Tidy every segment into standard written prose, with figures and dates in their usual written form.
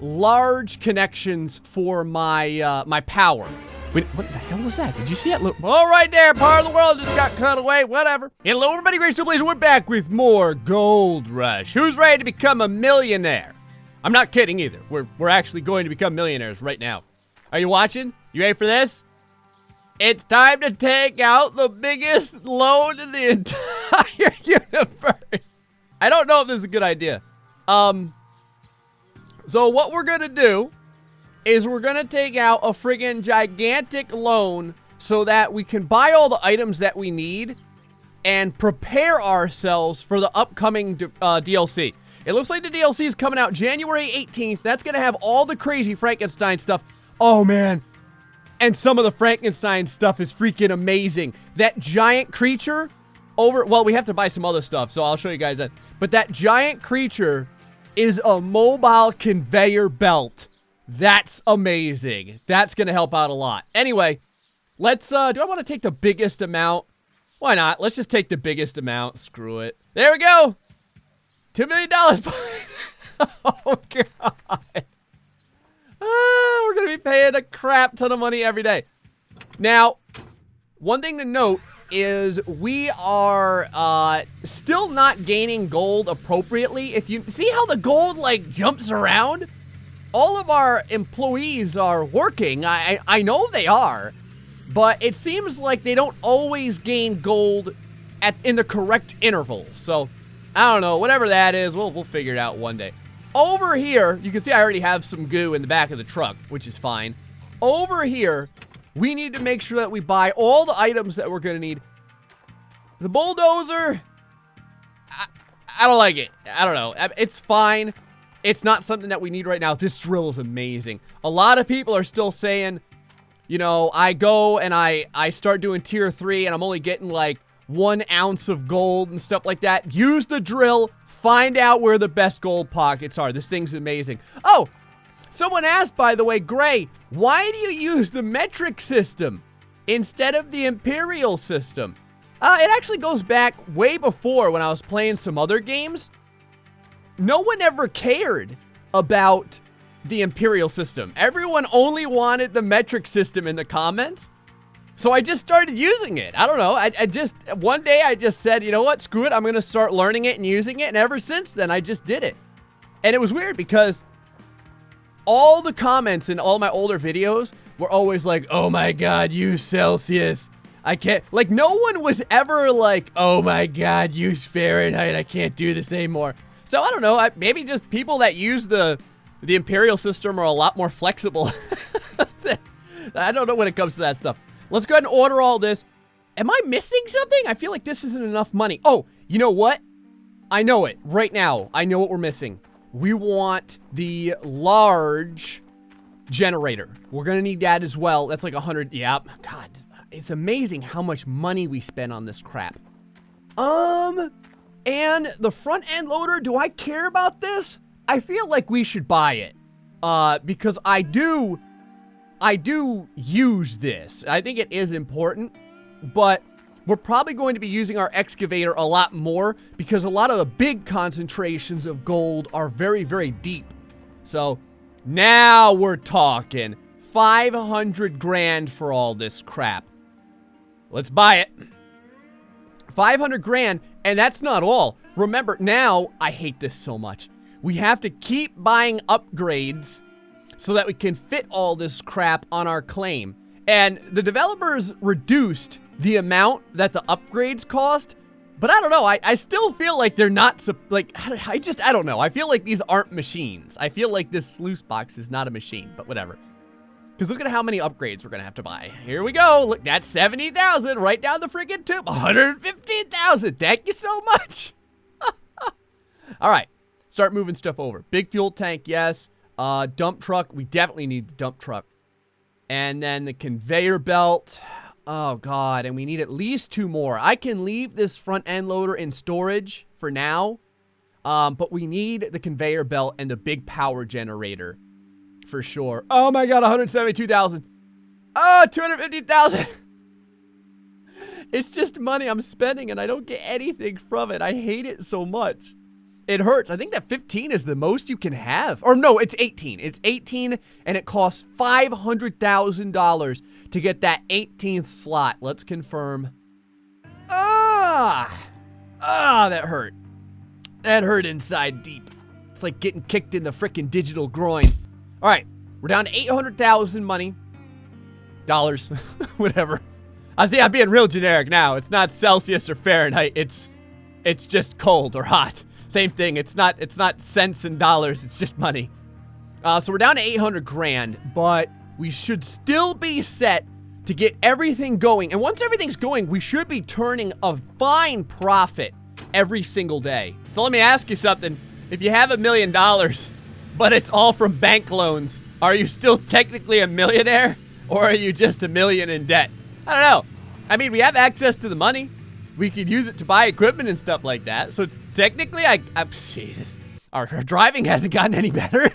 large connections for my my power. Wait, what the hell was that? Did you see it? Look, all right there, part of the world just got cut away, whatever. Hello everybody, GrayStillPlays, we're back with more Gold Rush. Who's ready to become a millionaire? I'm not kidding either. We're actually going to become millionaires right now. Are you watching? You ready for this? It's time to take out the biggest loan in the entire universe. I don't know if this is a good idea. So what we're gonna do is we're gonna take out a friggin' gigantic loan so that we can buy all the items that we need and prepare ourselves for the upcoming DLC. It looks like the DLC is coming out January 18th. That's gonna have all the crazy Frankenstein stuff. Oh man. And some of the Frankenstein stuff is freaking amazing. That giant creature well, we have to buy some other stuff, so I'll show you guys that. But that giant creature is a mobile conveyor belt. That's amazing. That's gonna help out a lot. Anyway, let's, do I want to take the biggest amount? Why not? Let's just take the biggest amount. Screw it. There we go. $2 million. Oh, God. We're gonna be paying a crap ton of money every day. Now, one thing to note is we are still not gaining gold appropriately. If you see how the gold like jumps around, all of our employees are working. I know they are, but it seems like they don't always gain gold in the correct intervals. So I don't know, whatever that is, we'll figure it out one day. Over here, you can see I already have some goo in the back of the truck, which is fine. Over here, we need to make sure that we buy all the items that we're gonna need. The bulldozer, I don't like it. I don't know. It's fine. It's not something that we need right now. This drill is amazing. A lot of people are still saying, you know, I go and I start doing tier 3 and I'm only getting like 1 ounce of gold and stuff like that. Use the drill. Find out where the best gold pockets are. This thing's amazing. Oh, someone asked, by the way, Gray, why do you use the metric system instead of the imperial system? It actually goes back way before when I was playing some other games. No one ever cared about the imperial system. Everyone only wanted the metric system in the comments. So I just started using it. I don't know. One day I just said, you know what? Screw it. I'm going to start learning it and using it. And ever since then, I just did it. And it was weird because all the comments in all my older videos were always like, oh my God, use Celsius. I can't, like no one was ever like, oh my God, use Fahrenheit. I can't do this anymore. So I don't know. Maybe just people that use the imperial system are a lot more flexible. I don't know when it comes to that stuff. Let's go ahead and order all this. Am I missing something? I feel like this isn't enough money. Oh, you know what? I know it. Right now, I know what we're missing. We want the large generator. We're going to need that as well. That's like 100. Yep. God, it's amazing how much money we spend on this crap. And the front end loader, do I care about this? I feel like we should buy it. Because I do use this. I think it is important, but we're probably going to be using our excavator a lot more because a lot of the big concentrations of gold are very, very deep. So now we're talking 500 grand for all this crap. Let's buy it. 500 grand, and that's not all. Remember, now, I hate this so much. We have to keep buying upgrades so that we can fit all this crap on our claim. And the developers reduced the amount that the upgrades cost, but I don't know, I still feel like they're not, like, I don't know. I feel like these aren't machines. I feel like this sluice box is not a machine, but whatever. Because look at how many upgrades we're gonna have to buy. Here we go, look, that's 70,000 right down the friggin' tube, 115,000, thank you so much. All right, start moving stuff over. Big fuel tank, yes. Dump truck, we definitely need the dump truck. And then the conveyor belt. Oh God, and we need at least 2 more. I can leave this front end loader in storage for now. But we need the conveyor belt and the big power generator for sure. Oh my God, 172,000. Oh, 250,000. It's just money I'm spending and I don't get anything from it. I hate it so much. it hurts. I think that 15 is the most you can have. Or no, it's 18. It's 18, and it costs $500,000 to get that 18th slot. Let's confirm. That hurt. That hurt inside deep. It's like getting kicked in the frickin' digital groin. All right, we're down to 800,000 money. Dollars, whatever. I see I'm being real generic now. It's not Celsius or Fahrenheit. It's just cold or hot. Same thing. It's not cents and dollars. It's just money. So we're down to 800 grand, but we should still be set to get everything going. And once everything's going, we should be turning a fine profit every single day. So let me ask you something. If you have $1 million, but it's all from bank loans, are you still technically a millionaire? Or are you just $1 million in debt? I don't know. I mean, we have access to the money. We could use it to buy equipment and stuff like that. So technically, Jesus, our driving hasn't gotten any better.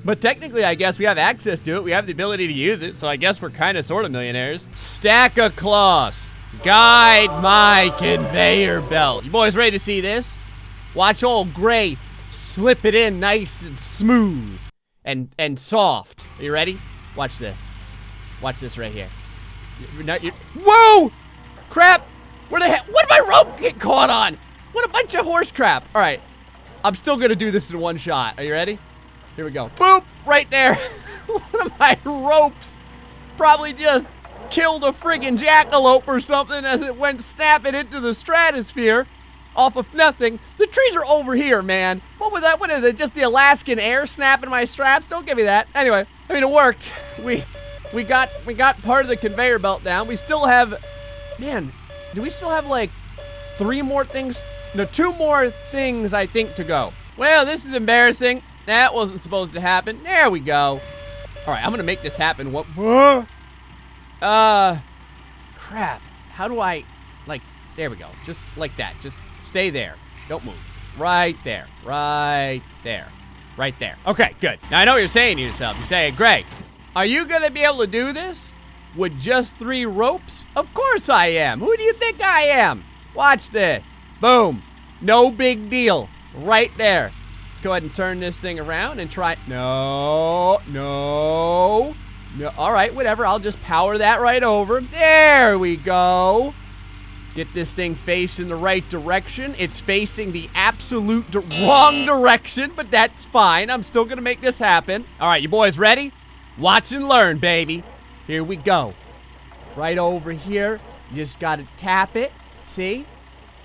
But technically, I guess we have access to it. We have the ability to use it. So I guess we're kind of sort of millionaires. Stack of cloths. Guide my conveyor belt. You boys ready to see this? Watch old Gray slip it in nice and smooth and soft. Are you ready? Watch this. Watch this right here. Whoa! Crap! Where the heck? What did my rope get caught on? What a bunch of horse crap. All right. I'm still going to do this in one shot. Are you ready? Here we go. Boop! Right there. One of my ropes probably just killed a friggin' jackalope or something as it went snapping into the stratosphere off of nothing. The trees are over here, man. What was that? What is it? Just the Alaskan air snapping my straps? Don't give me that. Anyway, I mean, it worked. We got part of the conveyor belt down. We still have, man, do we still have like 3 more things? No, 2 more things I think to go. Well, this is embarrassing. That wasn't supposed to happen. There we go. All right, I'm gonna make this happen. What? Crap. How do I, like, there we go. Just like that. Just stay there. Don't move. Right there. Right there. Right there. Okay, good. Now I know what you're saying to yourself. You're saying, Gray, are you gonna be able to do this with just 3 ropes? Of course I am. Who do you think I am? Watch this. Boom. No big deal. Right there. Let's go ahead and turn this thing around and try. No. All right, whatever. I'll just power that right over. There we go. Get this thing facing the right direction. It's facing the absolute wrong direction, but that's fine. I'm still gonna make this happen. All right, you boys ready? Watch and learn, baby. Here we go. Right over here. You just gotta tap it. See?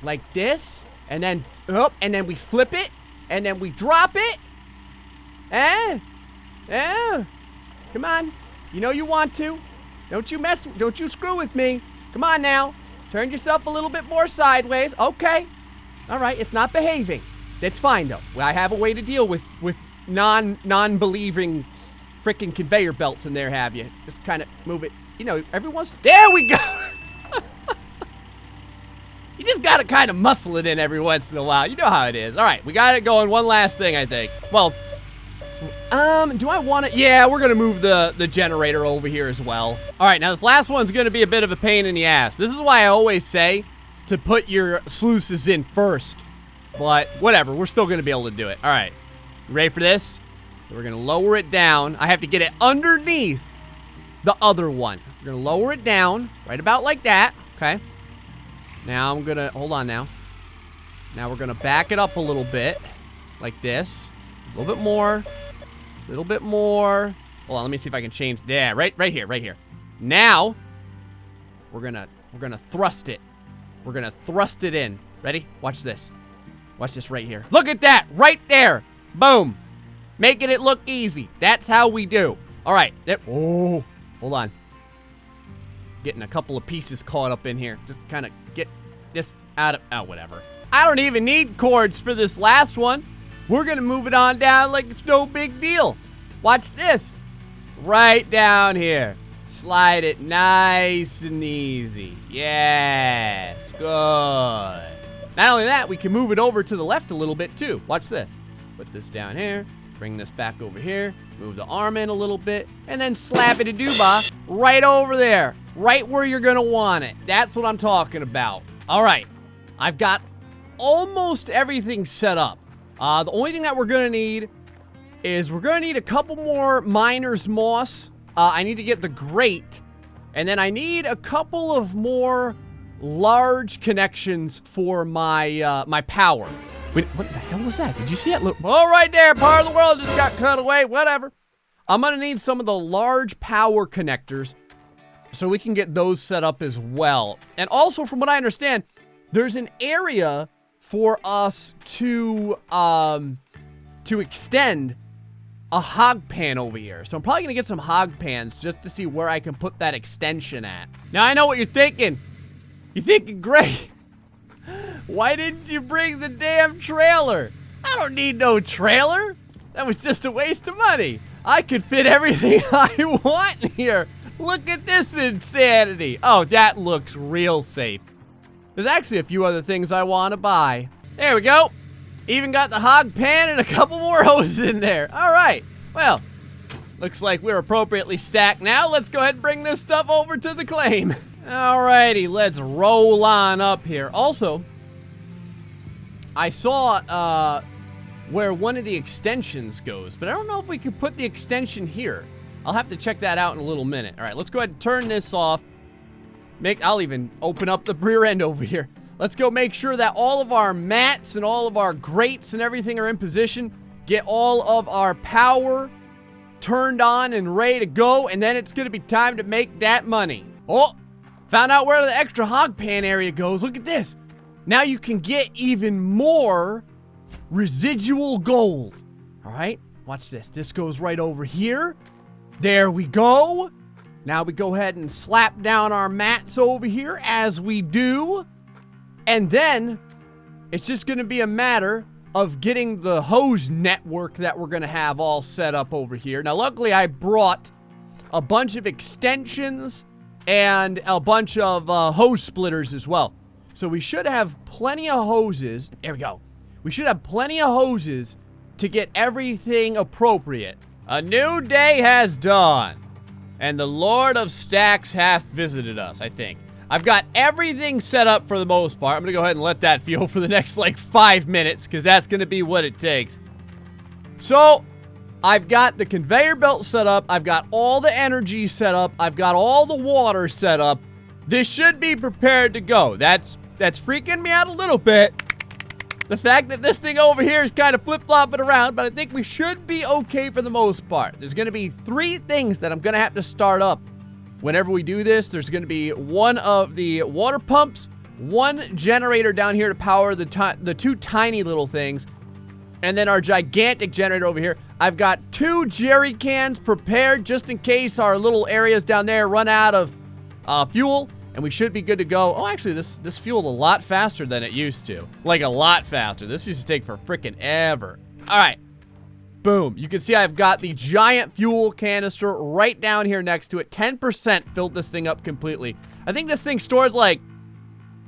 Like this. And then, and then we flip it. And then we drop it. Come on. You know you want to. Don't you screw with me. Come on now. Turn yourself a little bit more sideways. Okay. All right, it's not behaving. That's fine, though. I have a way to deal with non-believing freaking conveyor belts in there, have you? Just kind of move it. You know, every once... There we go! You just gotta kind of muscle it in every once in a while. You know how it is. All right, we got it going. One last thing, I think. Well, do I want to? Yeah, we're gonna move the generator over here as well. All right, now this last one's gonna be a bit of a pain in the ass. This is why I always say to put your sluices in first. But whatever, we're still gonna be able to do it. All right, you ready for this? We're gonna lower it down. I have to get it underneath the other one. We're gonna lower it down right about like that. Okay. Now I'm gonna, hold on now. Now we're gonna back it up a little bit, like this. A little bit more, a little bit more. Hold on, let me see if I can change. Yeah, right here. Now, we're gonna thrust it. We're gonna thrust it in. Ready? Watch this. Watch this right here. Look at that, right there. Boom. Making it look easy. That's how we do. All right. Oh, hold on. Getting a couple of pieces caught up in here. Just kind of get this out of, oh, whatever. I don't even need cords for this last one. We're gonna move it on down like it's no big deal. Watch this. Right down here. Slide it nice and easy. Yes, good. Not only that, we can move it over to the left a little bit too. Watch this. Put this down here. Bring this back over here. Move the arm in a little bit. And then slap it a dooba right over there. Right where you're gonna want it. That's what I'm talking about. All right. I've got almost everything set up. The only thing that we're gonna need is we're gonna need a couple more miner's moss. I need to get the grate, and then I need a couple of more large connections for my my power. Wait, what the hell was that? Did you see it? Oh, right there, part of the world just got cut away, whatever. I'm gonna need some of the large power connectors so we can get those set up as well. And also, from what I understand, there's an area for us to extend a hog pan over here. So I'm probably gonna get some hog pans just to see where I can put that extension at. Now I know what you're thinking. You're thinking, Gray, why didn't you bring the damn trailer? I don't need no trailer. That was just a waste of money. I could fit everything I want in here. Look at this insanity. Oh, that looks real safe. There's actually a few other things I want to buy. There we go. Even got the hog pan and a couple more hoses in there. All right. Well, looks like we're appropriately stacked now. Let's go ahead and bring this stuff over to the claim. Alrighty, let's roll on up here. Also, I saw where one of the extensions goes, but I don't know if we can put the extension here. I'll have to check that out in a little minute. All right, let's go ahead and turn this off. I'll even open up the rear end over here. Let's go make sure that all of our mats and all of our grates and everything are in position. Get all of our power turned on and ready to go, and then it's gonna be time to make that money. Oh, found out where the extra hog pan area goes. Look at this. Now you can get even more residual gold. All right, watch this. This goes right over here. There we go. Now we go ahead and slap down our mats over here as we do. And then it's just going to be a matter of getting the hose network that we're going to have all set up over here. Now, luckily, I brought a bunch of extensions and a bunch of hose splitters as well. So we should have plenty of hoses. There we go. We should have plenty of hoses to get everything appropriate. A new day has dawned, and the Lord of Stacks hath visited us, I think. I've got everything set up for the most part. I'm gonna go ahead and let that fuel for the next like 5 minutes, because that's gonna be what it takes. So, I've got the conveyor belt set up. I've got all the energy set up. I've got all the water set up. This should be prepared to go. That's freaking me out a little bit. The fact that this thing over here is kind of flip-flopping around, but I think we should be okay for the most part. There's gonna be 3 things that I'm gonna have to start up. Whenever we do this, there's going to be one of the water pumps, one generator down here to power the 2 tiny little things, and then our gigantic generator over here. I've got 2 jerry cans prepared just in case our little areas down there run out of fuel, and we should be good to go. Oh, actually, this fueled a lot faster than it used to. Like, a lot faster. This used to take for frickin' ever. All right. Boom. You can see I've got the giant fuel canister right down here next to it. 10% filled this thing up completely. I think this thing stores like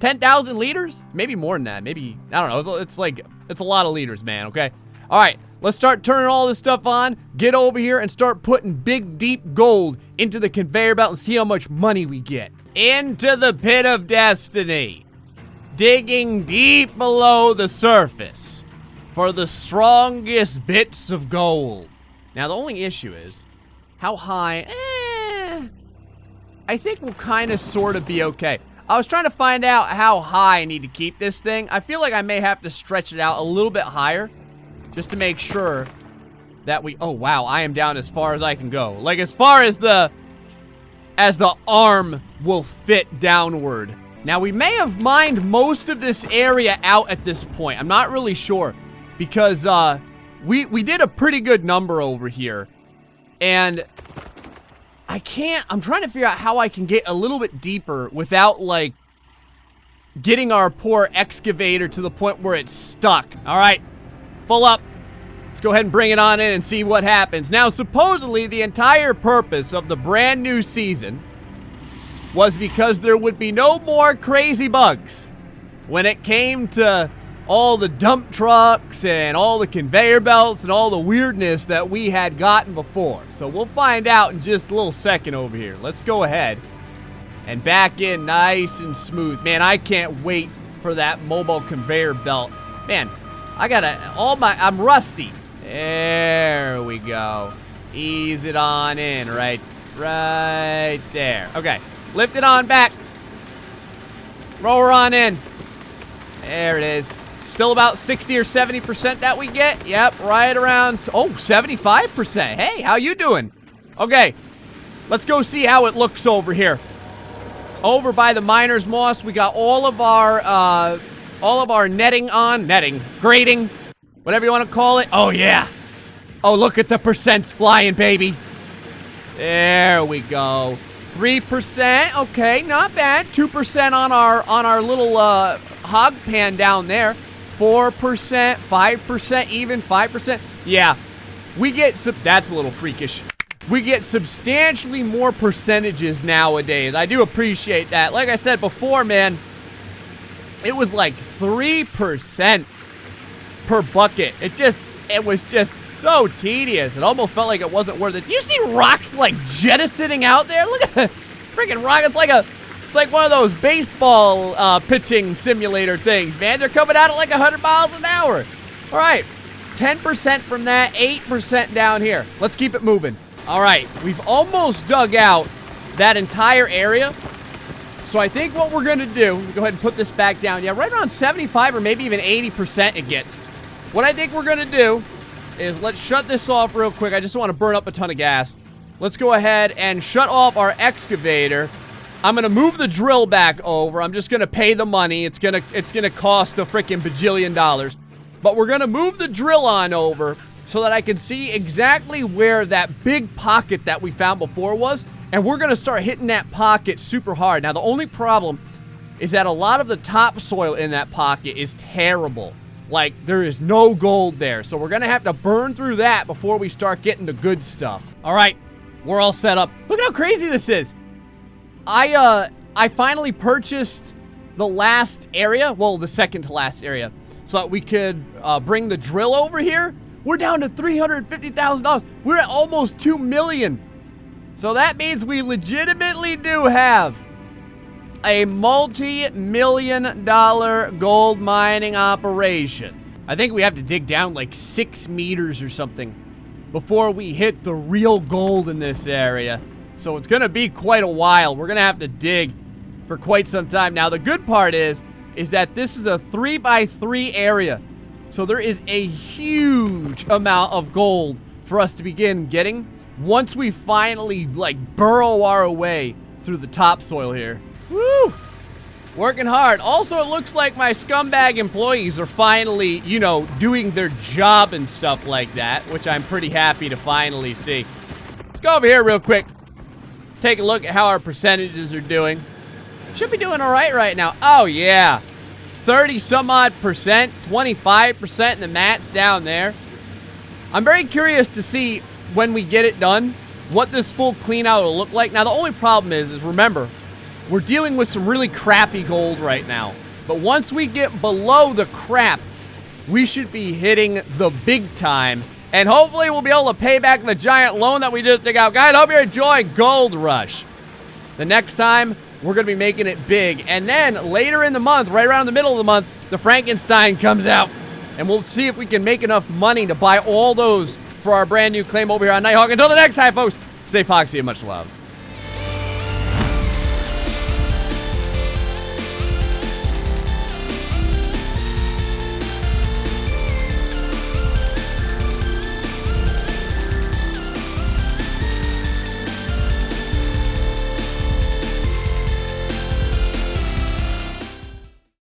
10,000 liters? Maybe more than that. Maybe, I don't know. It's a lot of liters, man, okay? All right, let's start turning all this stuff on, get over here, and start putting big, deep gold into the conveyor belt and see how much money we get. Into the pit of destiny. Digging deep below the surface for the strongest bits of gold. Now, the only issue is, how high? I think we'll kind of sort of be okay. I was trying to find out how high I need to keep this thing. I feel like I may have to stretch it out a little bit higher just to make sure that we... Oh, wow, I am down as far as I can go. Like, as far as the arm will fit downward. Now, we may have mined most of this area out at this point. I'm not really sure. Because we did a pretty good number over here. And I'm trying to figure out how I can get a little bit deeper without, like, getting our poor excavator to the point where it's stuck. All right, full up. Let's go ahead and bring it on in and see what happens. Now, supposedly, the entire purpose of the brand new season was because there would be no more crazy bugs when it came to all the dump trucks and all the conveyor belts and all the weirdness that we had gotten before. So we'll find out in just a little second over here. Let's go ahead and back in nice and smooth. Man, I can't wait for that mobile conveyor belt. Man, I'm rusty. There we go. Ease it on in, right there. Okay, lift it on back. Roll her on in. There it is. Still about 60 or 70% that we get. Yep, right around, 75%. Hey, how you doing? Okay, let's go see how it looks over here. Over by the miner's moss, we got all of our grading, whatever you want to call it. Oh yeah. Oh, look at the percents flying, baby. There we go. 3%. Okay, not bad. 2% on our little hog pan down there. 4%, 5%, even 5%. Yeah, we get that's a little freakish. We get substantially more percentages nowadays. I do appreciate that. Like I said before, man, it was like 3% per bucket. It was just so tedious. It almost felt like it wasn't worth it. Do you see rocks like jettisoning out there? Look at the freaking rock. It's like one of those baseball pitching simulator things, man. They're coming out at like 100 miles an hour. All right, 10% from that, 8% down here. Let's keep it moving. All right, we've almost dug out that entire area. So I think what we're gonna do, go ahead and put this back down. Yeah, right around 75 or maybe even 80% it gets. What I think we're gonna do is let's shut this off real quick. I just want to burn up a ton of gas. Let's go ahead and shut off our excavator. I'm gonna move the drill back over. I'm just gonna pay the money. It's gonna cost a freaking bajillion dollars. But we're gonna move the drill on over so that I can see exactly where that big pocket that we found before was. And we're gonna start hitting that pocket super hard. Now the only problem is that a lot of the topsoil in that pocket is terrible. Like, there is no gold there. So we're gonna have to burn through that before we start getting the good stuff. All right, we're all set up. Look at how crazy this is. I finally purchased the last area, well, the second to last area, so that we could bring the drill over here. We're down to $350,000. We're at almost $2 million. So that means we legitimately do have a multi-million-dollar gold mining operation. I think we have to dig down like 6 meters or something before we hit the real gold in this area. So it's gonna be quite a while. We're gonna have to dig for quite some time. Now the good part is that this is a 3x3 area. So there is a huge amount of gold for us to begin getting once we finally like burrow our way through the topsoil here. Woo! Working hard. Also, it looks like my scumbag employees are finally, you know, doing their job and stuff like that, which I'm pretty happy to finally see. Let's go over here real quick. Take a look at how our percentages are doing. Should be doing all right now. Oh, yeah. 30 some odd percent, 25% in the mats down there. I'm very curious to see when we get it done, what this full clean out will look like. Now, the only problem is remember, we're dealing with some really crappy gold right now. But once we get below the crap, we should be hitting the big time. And hopefully we'll be able to pay back the giant loan that we just took out. Guys, hope you enjoy Gold Rush. The next time, we're going to be making it big. And then later in the month, right around the middle of the month, the Frankenstein comes out. And we'll see if we can make enough money to buy all those for our brand new claim over here on Nighthawk. Until the next time, folks, stay foxy and much love.